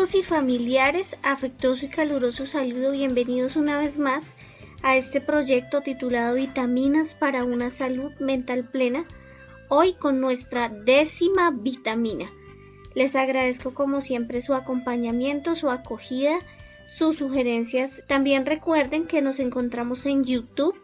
Amigos y familiares, afectuoso y caluroso saludo, bienvenidos una vez más a este proyecto titulado Vitaminas para una salud mental plena, hoy con nuestra 10ª vitamina. Les agradezco como siempre su acompañamiento, su acogida, sus sugerencias. También recuerden que nos encontramos en YouTube,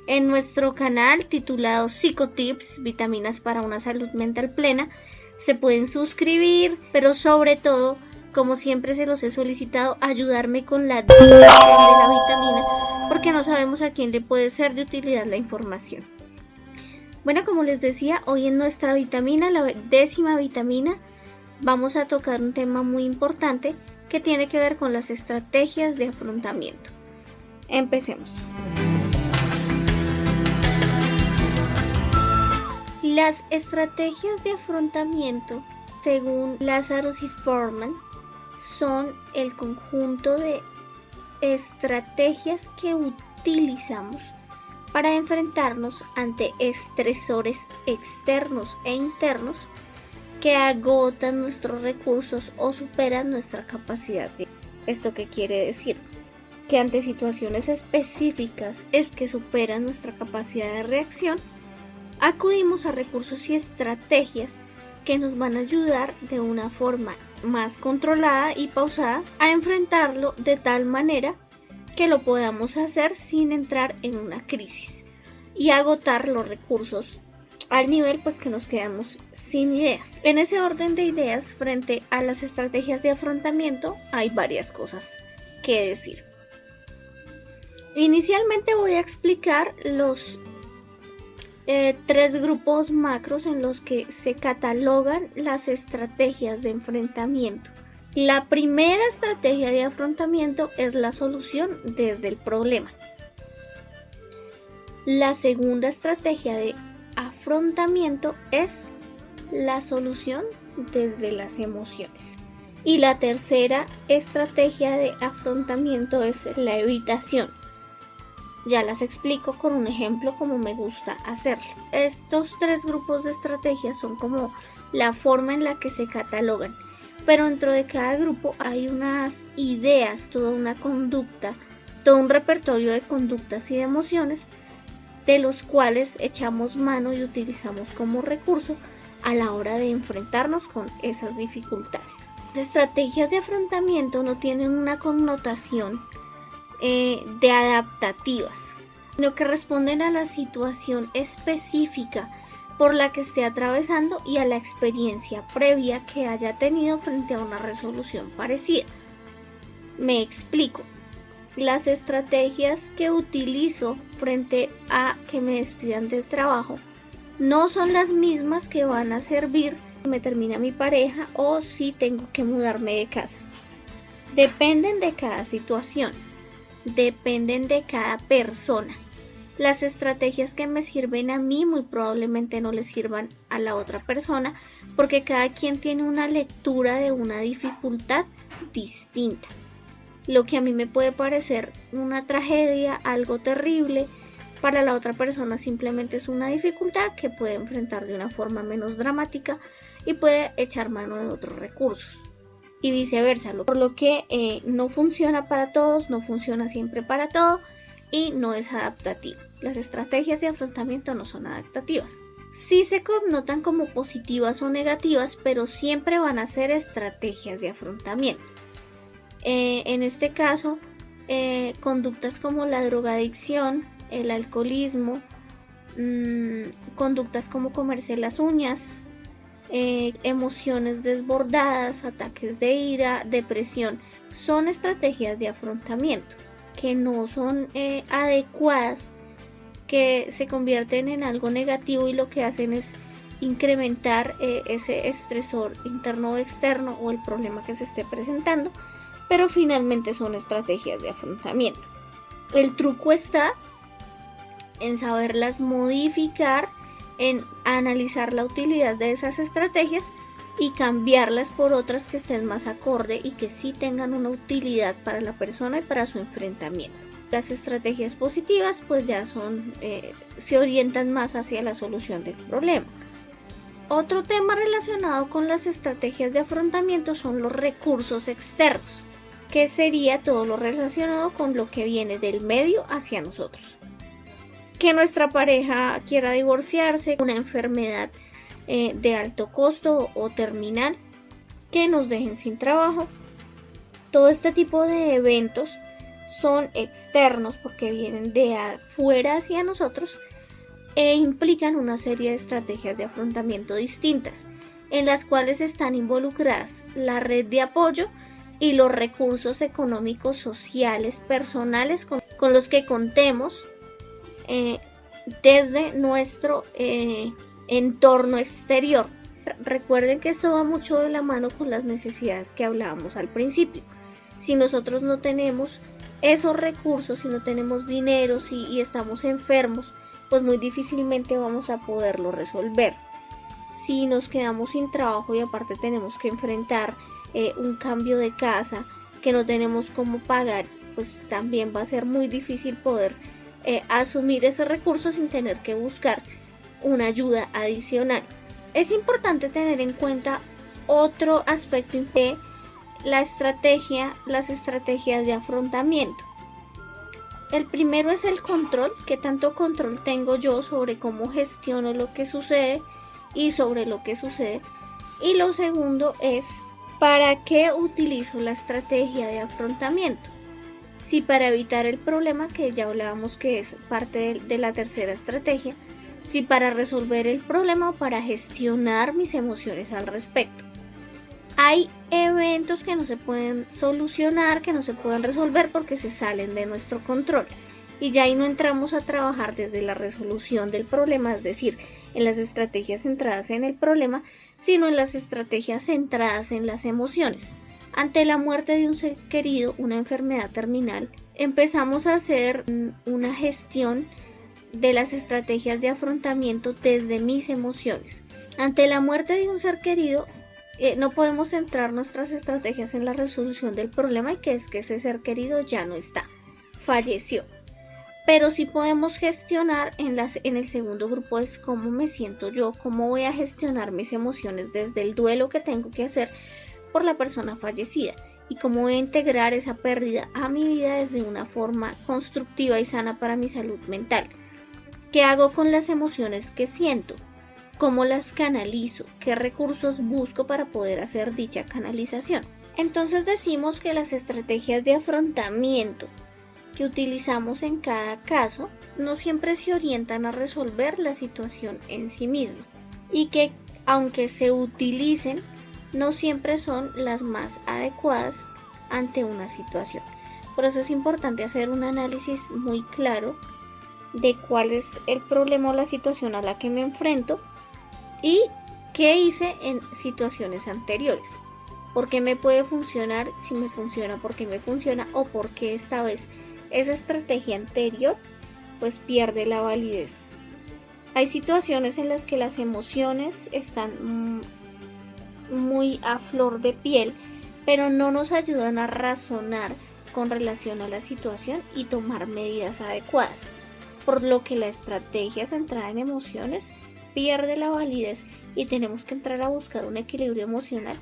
en nuestro canal titulado Psicotips, Vitaminas para una salud mental plena. Se pueden suscribir, pero sobre todo, como siempre se los he solicitado, ayudarme con la divulgación de la vitamina, porque no sabemos a quién le puede ser de utilidad la información. Bueno, como les decía, hoy en nuestra vitamina, la 10ª vitamina, vamos a tocar un tema muy importante que tiene que ver con las estrategias de afrontamiento. Empecemos. Las estrategias de afrontamiento, según Lazarus y Forman, son el conjunto de estrategias que utilizamos para enfrentarnos ante estresores externos e internos que agotan nuestros recursos o superan nuestra capacidad. ¿Esto qué quiere decir? Que ante situaciones específicas que superan nuestra capacidad de reacción, acudimos a recursos y estrategias que nos van a ayudar de una forma más controlada y pausada a enfrentarlo de tal manera que lo podamos hacer sin entrar en una crisis y agotar los recursos al nivel que nos quedamos sin ideas. En ese orden de ideas, frente a las estrategias de afrontamiento, hay varias cosas que decir. Inicialmente voy a explicar los 3 grupos macros en los que se catalogan las estrategias de enfrentamiento. La primera estrategia de afrontamiento es la solución desde el problema. La segunda estrategia de afrontamiento es la solución desde las emociones. Y la tercera estrategia de afrontamiento es la evitación. Ya las explico con un ejemplo como me gusta hacerlo. Estos 3 grupos de estrategias son como la forma en la que se catalogan, pero dentro de cada grupo hay unas ideas, toda una conducta, todo un repertorio de conductas y de emociones de los cuales echamos mano y utilizamos como recurso a la hora de enfrentarnos con esas dificultades. Las estrategias de afrontamiento no tienen una connotación de adaptativas, sino que responden a la situación específica por la que esté atravesando y a la experiencia previa que haya tenido frente a una resolución parecida. Me explico. Las estrategias que utilizo frente a que me despidan del trabajo no son las mismas que van a servir si me termina mi pareja o si tengo que mudarme de casa. Dependen de cada situación. Dependen de cada persona. Las estrategias que me sirven a mí muy probablemente no les sirvan a la otra persona, porque cada quien tiene una lectura de una dificultad distinta. Lo que a mí me puede parecer una tragedia, algo terrible, para la otra persona simplemente es una dificultad que puede enfrentar de una forma menos dramática y puede echar mano de otros recursos. Y viceversa, por lo que no funciona para todos, no funciona siempre para todo y no es adaptativo. Las estrategias de afrontamiento no son adaptativas. Sí se connotan como positivas o negativas, pero siempre van a ser estrategias de afrontamiento. En este caso, conductas como la drogadicción, el alcoholismo, conductas como comerse las uñas, emociones desbordadas, ataques de ira, depresión, son estrategias de afrontamiento que no son adecuadas, que se convierten en algo negativo y lo que hacen es incrementar ese estresor interno o externo o el problema que se esté presentando, pero finalmente son estrategias de afrontamiento. El truco está en saberlas modificar, en analizar la utilidad de esas estrategias y cambiarlas por otras que estén más acorde y que sí tengan una utilidad para la persona y para su enfrentamiento. Las estrategias positivas pues ya son se orientan más hacia la solución del problema. Otro tema relacionado con las estrategias de afrontamiento son los recursos externos, que sería todo lo relacionado con lo que viene del medio hacia nosotros. Que nuestra pareja quiera divorciarse, una enfermedad de alto costo o terminal, que nos dejen sin trabajo. Todo este tipo de eventos son externos porque vienen de afuera hacia nosotros e implican una serie de estrategias de afrontamiento distintas, en las cuales están involucradas la red de apoyo y los recursos económicos, sociales, personales con los que contemos desde nuestro entorno exterior. Recuerden que esto va mucho de la mano con las necesidades que hablábamos al principio. Si nosotros no tenemos esos recursos, si no tenemos dinero, y estamos enfermos, pues muy difícilmente vamos a poderlo resolver. Si nos quedamos sin trabajo y aparte tenemos que enfrentar un cambio de casa que no tenemos cómo pagar, pues también va a ser muy difícil poder asumir ese recurso sin tener que buscar una ayuda adicional. Es importante tener en cuenta otro aspecto de las estrategias de afrontamiento. El primero es el control, qué tanto control tengo yo sobre cómo gestiono lo que sucede y sobre lo que sucede. Y lo segundo es para qué utilizo la estrategia de afrontamiento. Si para evitar el problema, que ya hablábamos que es parte de la tercera estrategia, si para resolver el problema o para gestionar mis emociones al respecto. Hay eventos que no se pueden solucionar, que no se pueden resolver porque se salen de nuestro control. Y ya ahí no entramos a trabajar desde la resolución del problema, es decir, en las estrategias centradas en el problema, sino en las estrategias centradas en las emociones. Ante la muerte de un ser querido, una enfermedad terminal, empezamos a hacer una gestión de las estrategias de afrontamiento desde mis emociones. Ante la muerte de un ser querido, no podemos centrar nuestras estrategias en la resolución del problema, y que es que ese ser querido ya no está, falleció. Pero sí podemos gestionar en el segundo grupo, es cómo me siento yo, cómo voy a gestionar mis emociones desde el duelo que tengo que hacer por la persona fallecida y cómo voy a integrar esa pérdida a mi vida desde una forma constructiva y sana para mi salud mental. ¿Qué hago con las emociones que siento? ¿Cómo las canalizo? ¿Qué recursos busco para poder hacer dicha canalización? Entonces decimos que las estrategias de afrontamiento que utilizamos en cada caso no siempre se orientan a resolver la situación en sí misma, y que aunque se utilicen, no siempre son las más adecuadas ante una situación. Por eso es importante hacer un análisis muy claro de cuál es el problema o la situación a la que me enfrento y qué hice en situaciones anteriores. ¿Por qué me puede funcionar? Si me funciona, ¿por qué me funciona? O por qué esta vez esa estrategia anterior pues pierde la validez. Hay situaciones en las que las emociones están muy a flor de piel, pero no nos ayudan a razonar con relación a la situación y tomar medidas adecuadas, por lo que la estrategia centrada en emociones pierde la validez y tenemos que entrar a buscar un equilibrio emocional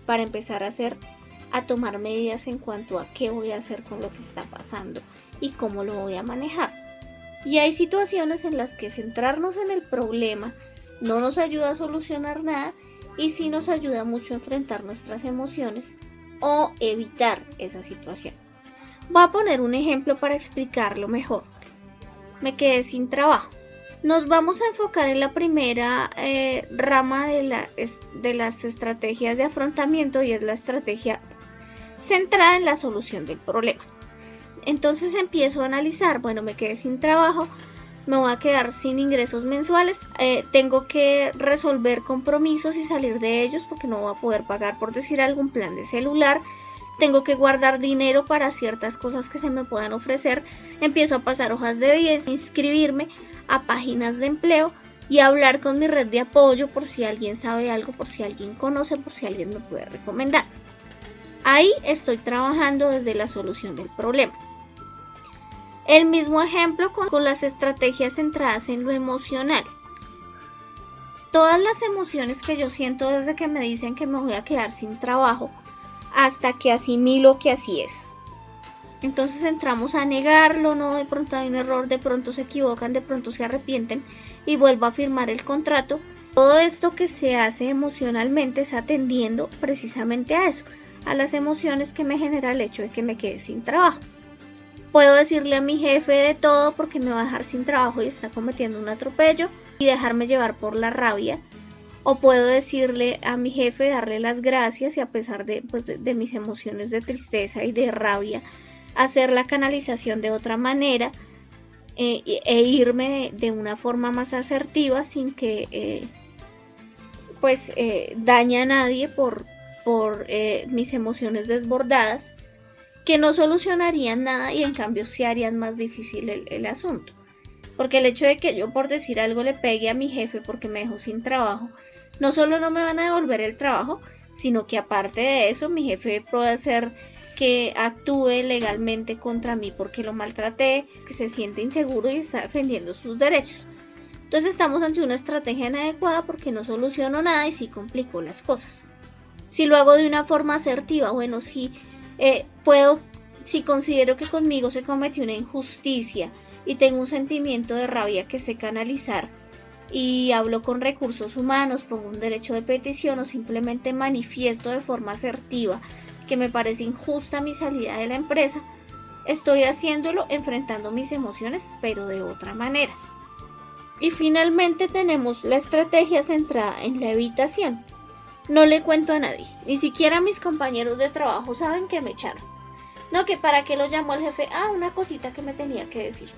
para empezar a tomar medidas en cuanto a qué voy a hacer con lo que está pasando y cómo lo voy a manejar. Y hay situaciones en las que centrarnos en el problema no nos ayuda a solucionar nada, y sí nos ayuda mucho a enfrentar nuestras emociones o evitar esa situación. Voy a poner un ejemplo para explicarlo mejor. Me quedé sin trabajo. Nos vamos a enfocar en la primera rama de las estrategias de afrontamiento, y es la estrategia centrada en la solución del problema. Entonces empiezo a analizar, bueno, me quedé sin trabajo, me voy a quedar sin ingresos mensuales, tengo que resolver compromisos y salir de ellos porque no voy a poder pagar, por decir algún plan de celular, tengo que guardar dinero para ciertas cosas que se me puedan ofrecer, empiezo a pasar hojas de vida, inscribirme a páginas de empleo y hablar con mi red de apoyo por si alguien sabe algo, por si alguien conoce, por si alguien me puede recomendar. Ahí estoy trabajando desde la solución del problema. El mismo ejemplo con las estrategias centradas en lo emocional. todas las emociones que yo siento desde que me dicen que me voy a quedar sin trabajo hasta que asimilo que así es. Entonces entramos a negarlo, no, de pronto hay un error, de pronto se equivocan, de pronto se arrepienten y vuelvo a firmar el contrato. Todo esto que se hace emocionalmente es atendiendo precisamente a eso, a las emociones que me genera el hecho de que me quede sin trabajo. Puedo decirle a mi jefe de todo porque me va a dejar sin trabajo y está cometiendo un atropello y dejarme llevar por la rabia. O puedo decirle a mi jefe, darle las gracias y a pesar de mis emociones de tristeza y de rabia, hacer la canalización de otra manera e irme de una forma más asertiva sin que dañe a nadie por mis emociones desbordadas, que no solucionarían nada y en cambio sí harían más difícil el asunto. Porque el hecho de que yo, por decir algo, le pegue a mi jefe porque me dejó sin trabajo, no solo no me van a devolver el trabajo, sino que aparte de eso mi jefe puede hacer que actúe legalmente contra mí porque lo maltraté, que se siente inseguro y está defendiendo sus derechos. Entonces estamos ante una estrategia inadecuada porque no soluciono nada y sí complico las cosas. Si lo hago de una forma asertiva, bueno, sí si considero que conmigo se cometió una injusticia y tengo un sentimiento de rabia que sé canalizar y hablo con recursos humanos, pongo un derecho de petición o simplemente manifiesto de forma asertiva que me parece injusta mi salida de la empresa, estoy haciéndolo enfrentando mis emociones, pero de otra manera. Y finalmente tenemos la estrategia centrada en la evitación. No le cuento a nadie, ni siquiera mis compañeros de trabajo saben que me echaron. No, que para qué lo llamó el jefe, una cosita que me tenía que decir.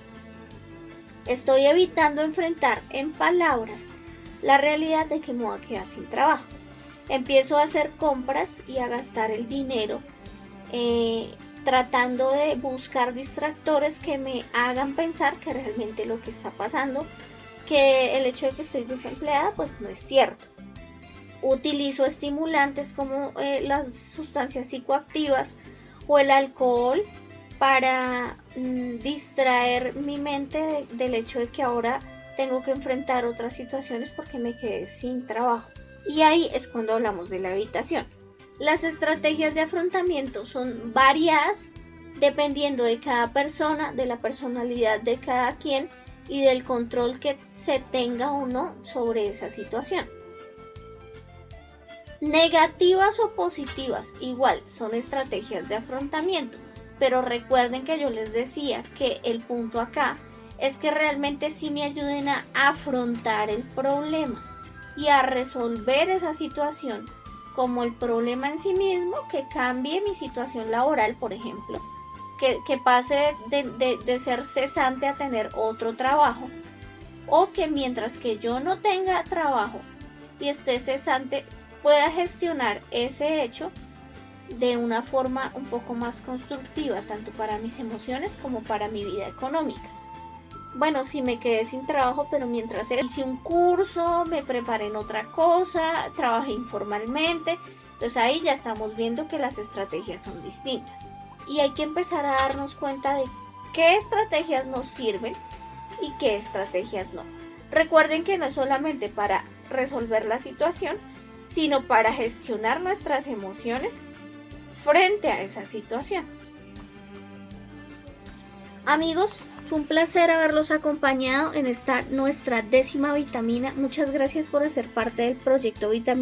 Estoy evitando enfrentar en palabras la realidad de que me voy a quedar sin trabajo. Empiezo a hacer compras y a gastar el dinero tratando de buscar distractores que me hagan pensar que realmente lo que está pasando, que el hecho de que estoy desempleada, pues no es cierto. Utilizo estimulantes como las sustancias psicoactivas o el alcohol para distraer mi mente del hecho de que ahora tengo que enfrentar otras situaciones porque me quedé sin trabajo. Y ahí es cuando hablamos de la evitación. Las estrategias de afrontamiento son variadas dependiendo de cada persona, de la personalidad de cada quien y del control que se tenga o no sobre esa situación. Negativas o positivas, igual, son estrategias de afrontamiento, pero recuerden que yo les decía que el punto acá es que realmente sí me ayuden a afrontar el problema y a resolver esa situación, como el problema en sí mismo, que cambie mi situación laboral, por ejemplo, que pase de ser cesante a tener otro trabajo, o que mientras que yo no tenga trabajo y esté cesante, pueda gestionar ese hecho de una forma un poco más constructiva, tanto para mis emociones como para mi vida económica. Bueno, sí me quedé sin trabajo, pero mientras hice un curso, me preparé en otra cosa, trabajé informalmente, entonces ahí ya estamos viendo que las estrategias son distintas. Y hay que empezar a darnos cuenta de qué estrategias nos sirven y qué estrategias no. Recuerden que no es solamente para resolver la situación, sino para gestionar nuestras emociones frente a esa situación. Amigos, fue un placer haberlos acompañado en esta nuestra 10ª vitamina. Muchas gracias por hacer parte del proyecto Vitamina.